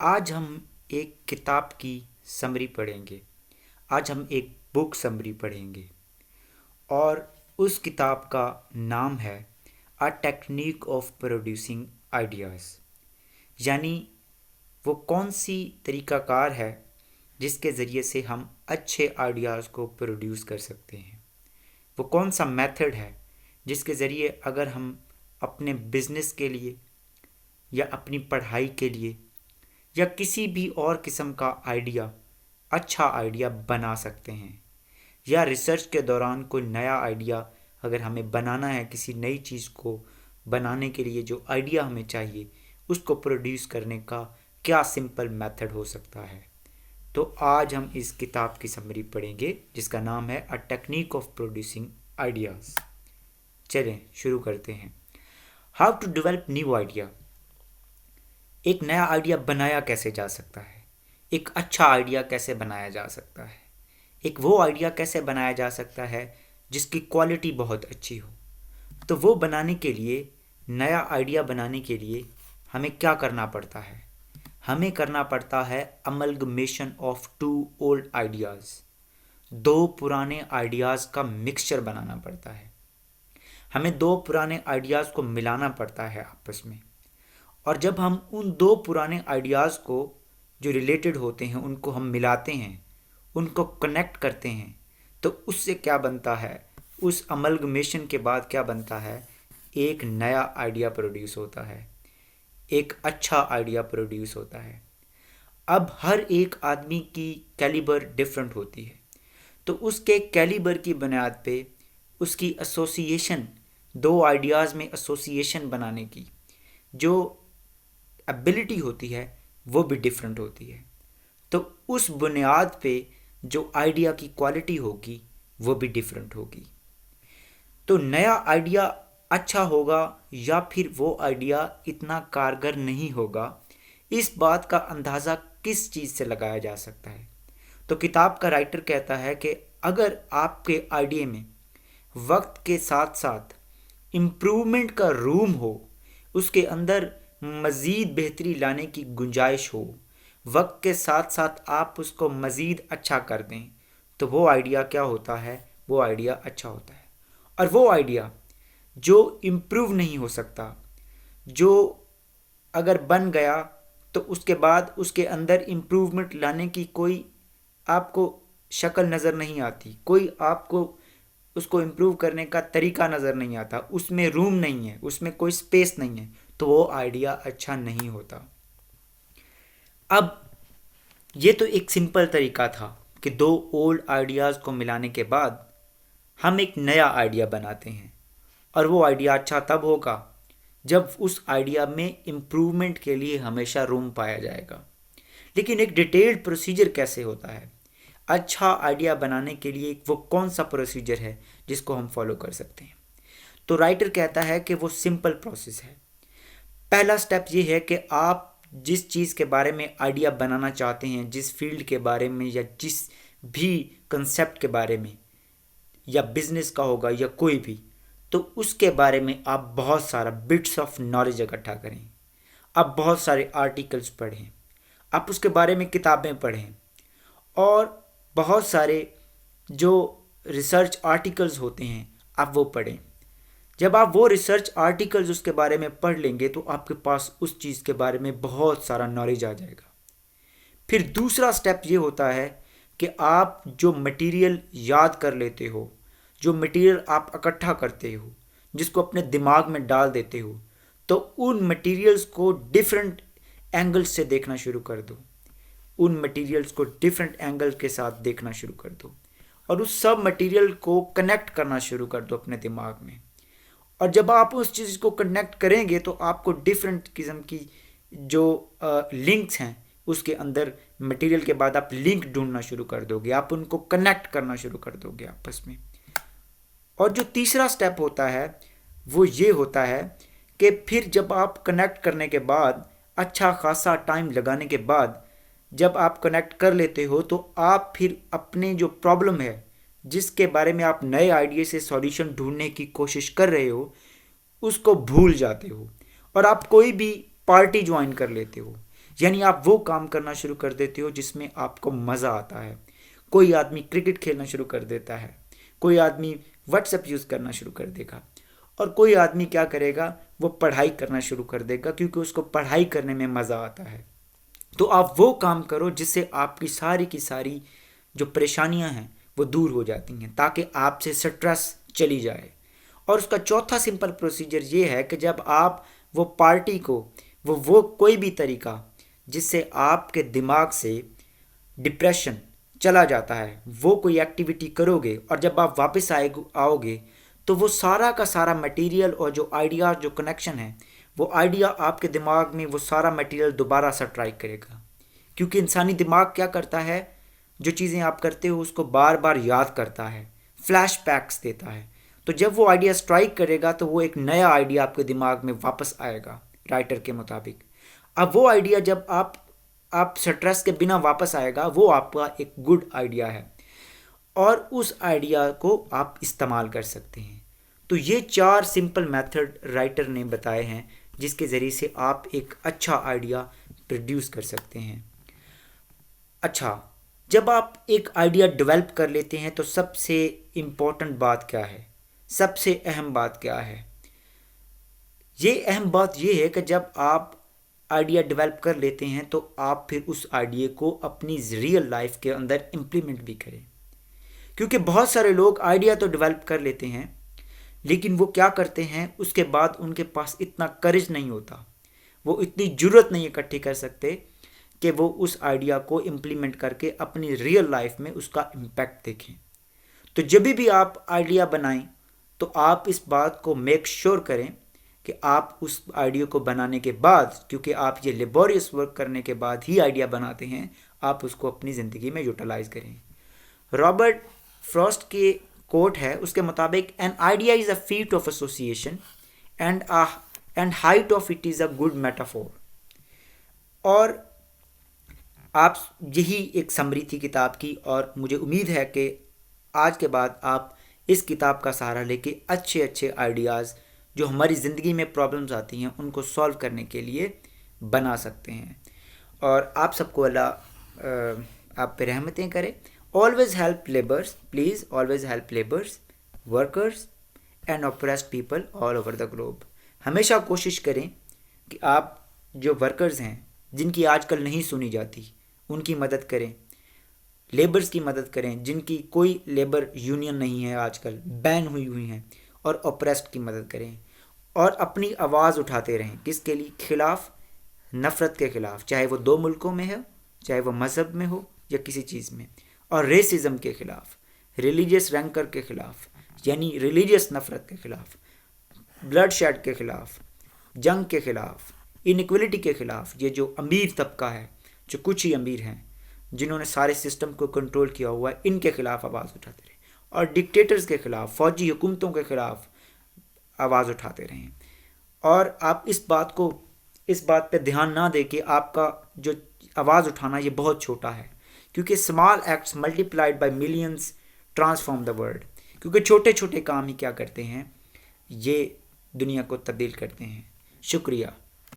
آج ہم ایک کتاب کی سمری پڑھیں گے۔ آج ہم ایک بک سمری پڑھیں گے اور اس کتاب کا نام ہے a technique of producing ideas, یعنی وہ کون سی طریقہ کار ہے جس کے ذریعے سے ہم اچھے آئیڈیاز کو پروڈیوس کر سکتے ہیں۔ وہ کون سا میتھڈ ہے جس کے ذریعے اگر ہم اپنے بزنس کے لیے یا اپنی پڑھائی کے لیے یا کسی بھی اور قسم کا اچھا آئیڈیا بنا سکتے ہیں، یا ریسرچ کے دوران کوئی نیا آئیڈیا اگر ہمیں بنانا ہے، کسی نئی چیز کو بنانے کے لیے جو آئیڈیا ہمیں چاہیے اس کو پروڈیوس کرنے کا کیا سمپل میتھڈ ہو سکتا ہے۔ تو آج ہم اس کتاب کی سمری پڑھیں گے جس کا نام ہے a technique of producing ideas. چلیں شروع کرتے ہیں۔ How to develop new idea. ایک نیا آئیڈیا بنایا کیسے جا سکتا ہے؟ ایک اچھا آئیڈیا کیسے بنایا جا سکتا ہے؟ ایک وہ آئیڈیا کیسے بنایا جا سکتا ہے جس کی کوالٹی بہت اچھی ہو؟ تو وہ بنانے کے لیے، نیا آئیڈیا بنانے کے لیے ہمیں کیا کرنا پڑتا ہے؟ ہمیں کرنا پڑتا ہے املگمیشن آف ٹو اولڈ آئیڈیاز۔ دو پرانے آئیڈیاز کا مکسچر بنانا پڑتا ہے۔ ہمیں دو پرانے آئیڈیاز کو ملانا پڑتا ہے آپس میں، اور جب ہم ان دو پرانے آئیڈیاز کو جو ریلیٹڈ ہوتے ہیں ان کو ہم ملاتے ہیں، ان کو کنیکٹ کرتے ہیں، تو اس سے کیا بنتا ہے؟ اس املگمیشن کے بعد کیا بنتا ہے؟ ایک نیا آئیڈیا پروڈیوس ہوتا ہے، ایک اچھا آئیڈیا پروڈیوس ہوتا ہے۔ اب ہر ایک آدمی کی کیلیبر ڈیفرنٹ ہوتی ہے، تو اس کے کیلیبر کی بنیاد پہ اس کی ایسوسیشن، دو آئیڈیاز میں ایسوسیشن بنانے کی جو ایبلٹی ہوتی ہے وہ بھی ڈیفرنٹ ہوتی ہے۔ تو اس بنیاد پہ جو آئیڈیا کی کوالٹی ہوگی وہ بھی ڈیفرنٹ ہوگی۔ تو نیا آئیڈیا اچھا ہوگا یا پھر وہ آئیڈیا اتنا کارگر نہیں ہوگا، اس بات کا اندازہ کس چیز سے لگایا جا سکتا ہے؟ تو کتاب کا رائٹر کہتا ہے کہ اگر آپ کے آئیڈیا میں وقت کے ساتھ ساتھ امپرومنٹ کا روم ہو، اس کے اندر مزید بہتری لانے کی گنجائش ہو، وقت کے ساتھ ساتھ آپ اس کو مزید اچھا کر دیں، تو وہ آئیڈیا کیا ہوتا ہے؟ وہ آئیڈیا اچھا ہوتا ہے۔ اور وہ آئیڈیا جو امپروو نہیں ہو سکتا، جو اگر بن گیا تو اس کے بعد اس کے اندر امپروومنٹ لانے کی کوئی آپ کو شکل نظر نہیں آتی، کوئی آپ کو اس کو امپروو کرنے کا طریقہ نظر نہیں آتا، اس میں روم نہیں ہے، اس میں کوئی سپیس نہیں ہے، تو وہ آئیڈیا اچھا نہیں ہوتا۔ اب یہ تو ایک سمپل طریقہ تھا کہ دو اولڈ آئیڈیاز کو ملانے کے بعد ہم ایک نیا آئیڈیا بناتے ہیں، اور وہ آئیڈیا اچھا تب ہوگا جب اس آئیڈیا میں امپروومنٹ کے لیے ہمیشہ روم پایا جائے گا۔ لیکن ایک ڈیٹیلڈ پروسیجر کیسے ہوتا ہے؟ اچھا آئیڈیا بنانے کے لیے وہ کون سا پروسیجر ہے جس کو ہم فالو کر سکتے ہیں؟ تو رائٹر کہتا ہے کہ وہ سمپل پروسیس ہے۔ پہلا سٹیپ یہ ہے کہ آپ جس چیز کے بارے میں آئیڈیا بنانا چاہتے ہیں، جس فیلڈ کے بارے میں یا جس بھی کنسیپٹ کے بارے میں، یا بزنس کا ہوگا یا کوئی بھی، تو اس کے بارے میں آپ بہت سارا بٹس آف نالج اکٹھا کریں۔ آپ بہت سارے آرٹیکلز پڑھیں، آپ اس کے بارے میں کتابیں پڑھیں، اور بہت سارے جو ریسرچ آرٹیکلز ہوتے ہیں آپ وہ پڑھیں۔ جب آپ وہ ریسرچ آرٹیکلز اس کے بارے میں پڑھ لیں گے تو آپ کے پاس اس چیز کے بارے میں بہت سارا نالج آ جائے گا۔ پھر دوسرا سٹیپ یہ ہوتا ہے کہ آپ جو مٹیریل یاد کر لیتے ہو، جو مٹیریل آپ اکٹھا کرتے ہو، جس کو اپنے دماغ میں ڈال دیتے ہو، تو ان مٹیریلز کو ڈیفرنٹ اینگل سے دیکھنا شروع کر دو۔ ان مٹیریلز کو ڈیفرنٹ اینگل کے ساتھ دیکھنا شروع کر دو، اور اس سب مٹیریل کو کنیکٹ کرنا شروع کر دو اپنے دماغ میں۔ اور جب آپ اس چیز کو کنیکٹ کریں گے تو آپ کو ڈیفرنٹ قسم کی جو لنکس ہیں اس کے اندر مٹیریل کے بعد آپ لنک ڈھونڈنا شروع کر دو گے، آپ ان کو کنیکٹ کرنا شروع کر دو گے آپس میں۔ اور جو تیسرا سٹیپ ہوتا ہے وہ یہ ہوتا ہے کہ پھر جب آپ کنیکٹ کرنے کے بعد، اچھا خاصا ٹائم لگانے کے بعد جب آپ کنیکٹ کر لیتے ہو، تو آپ پھر اپنے جو پرابلم ہے جس کے بارے میں آپ نئے آئیڈیا سے سولیوشن ڈھونڈنے کی کوشش کر رہے ہو، اس کو بھول جاتے ہو، اور آپ کوئی بھی پارٹی جوائن کر لیتے ہو۔ یعنی آپ وہ کام کرنا شروع کر دیتے ہو جس میں آپ کو مزہ آتا ہے. کوئی آدمی کرکٹ کھیلنا شروع کر دیتا ہے, کوئی آدمی واٹس ایپ یوز کرنا شروع کر دے گا, اور کوئی آدمی کیا کرے گا, وہ پڑھائی کرنا شروع کر دے گا کیونکہ اس کو پڑھائی کرنے میں مزہ آتا ہے. تو آپ وہ کام کرو جس سے آپ کی ساری جو پریشانیاں ہیں وہ دور ہو جاتی ہیں, تاکہ آپ سے سٹریس چلی جائے. اور اس کا چوتھا سمپل پروسیجر یہ ہے کہ جب آپ وہ پارٹی کو وہ کوئی بھی طریقہ جس سے آپ کے دماغ سے ڈپریشن چلا جاتا ہے, وہ کوئی ایکٹیویٹی کرو گے, اور جب آپ واپس آؤ گے تو وہ سارا کا سارا مٹیریل اور جو آئیڈیا جو کنیکشن ہے, وہ آئیڈیا آپ کے دماغ میں وہ سارا مٹیریل دوبارہ سٹرائک کرے گا. کیونکہ انسانی دماغ کیا کرتا ہے, جو چیزیں آپ کرتے ہو اس کو بار بار یاد کرتا ہے, فلیش بیکس دیتا ہے. تو جب وہ آئیڈیا سٹرائک کرے گا تو وہ ایک نیا آئیڈیا آپ کے دماغ میں واپس آئے گا رائٹر کے مطابق. اب وہ آئیڈیا جب آپ سٹریس کے بنا واپس آئے گا, وہ آپ کا ایک گڈ آئیڈیا ہے, اور اس آئیڈیا کو آپ استعمال کر سکتے ہیں. تو یہ 4 سمپل میتھڈ رائٹر نے بتائے ہیں جس کے ذریعے سے آپ ایک اچھا آئیڈیا پروڈیوس کر سکتے ہیں. اچھا, جب آپ ایک آئیڈیا ڈیولپ کر لیتے ہیں تو سب سے امپورٹنٹ بات کیا ہے, سب سے اہم بات کیا ہے؟ یہ اہم بات یہ ہے کہ جب آپ آئیڈیا ڈیولپ کر لیتے ہیں تو آپ پھر اس آئیڈیا کو اپنی ریئل لائف کے اندر امپلیمنٹ بھی کریں. کیونکہ بہت سارے لوگ آئیڈیا تو ڈیولپ کر لیتے ہیں, لیکن وہ کیا کرتے ہیں, اس کے بعد ان کے پاس اتنا کرج نہیں ہوتا, وہ اتنی جرت نہیں اکٹھی کر سکتے کہ وہ اس آئیڈیا کو امپلیمنٹ کر کے اپنی ریئل لائف میں اس کا امپیکٹ دیکھیں. تو جب بھی آپ آئیڈیا بنائیں تو آپ اس بات کو میک شور کریں کہ آپ اس آئیڈیا کو بنانے کے بعد, کیونکہ آپ یہ لیبوریس ورک کرنے کے بعد ہی آئیڈیا بناتے ہیں, آپ اس کو اپنی زندگی میں یوٹیلائز کریں. رابرٹ فراسٹ کی کوٹ ہے, اس کے مطابق an idea is a feat of association and height of it is a good metaphor. اور آپ یہی ایک سمری تھی کتاب کی, اور مجھے امید ہے کہ آج کے بعد آپ اس کتاب کا سہارا لے کے اچھے آئیڈیاز جو ہماری زندگی میں پرابلمز آتی ہیں ان کو سولو کرنے کے لیے بنا سکتے ہیں. اور آپ سب کو اللہ آپ پہ رحمتیں کرے. Always help labours, please always help labours, workers and oppressed people all over the globe. ہمیشہ کوشش کریں کہ آپ جو ورکرز ہیں جن کی آج کل نہیں سنی جاتی ان کی مدد کریں, لیبرز کی مدد کریں جن کی کوئی لیبر یونین نہیں ہے, آج کل بین ہوئی ہیں, اور oppressed کی مدد کریں, اور اپنی آواز اٹھاتے رہیں. کس کے لیے؟ خلاف, نفرت کے خلاف, چاہے وہ 2 ملکوں میں ہو, چاہے وہ مذہب میں ہو یا کسی چیز میں, اور ریسزم کے خلاف, ریلیجیس رینکر کے خلاف یعنی ریلیجیس نفرت کے خلاف, بلڈ شیڈ کے خلاف, جنگ کے خلاف, انیکولیٹی کے خلاف. یہ جو امیر طبقہ ہے, جو کچھ ہی امیر ہیں جنہوں نے سارے سسٹم کو کنٹرول کیا ہوا ہے, ان کے خلاف آواز اٹھاتے رہیں, اور ڈکٹیٹرز کے خلاف, فوجی حکومتوں کے خلاف آواز اٹھاتے رہیں. اور آپ اس بات پہ دھیان نہ دیں کہ آپ کا جو آواز اٹھانا یہ بہت چھوٹا ہے, کیونکہ small acts multiplied by millions transform the world. کیونکہ چھوٹے کام ہی کیا کرتے ہیں, یہ دنیا کو تبدیل کرتے ہیں. شکریہ.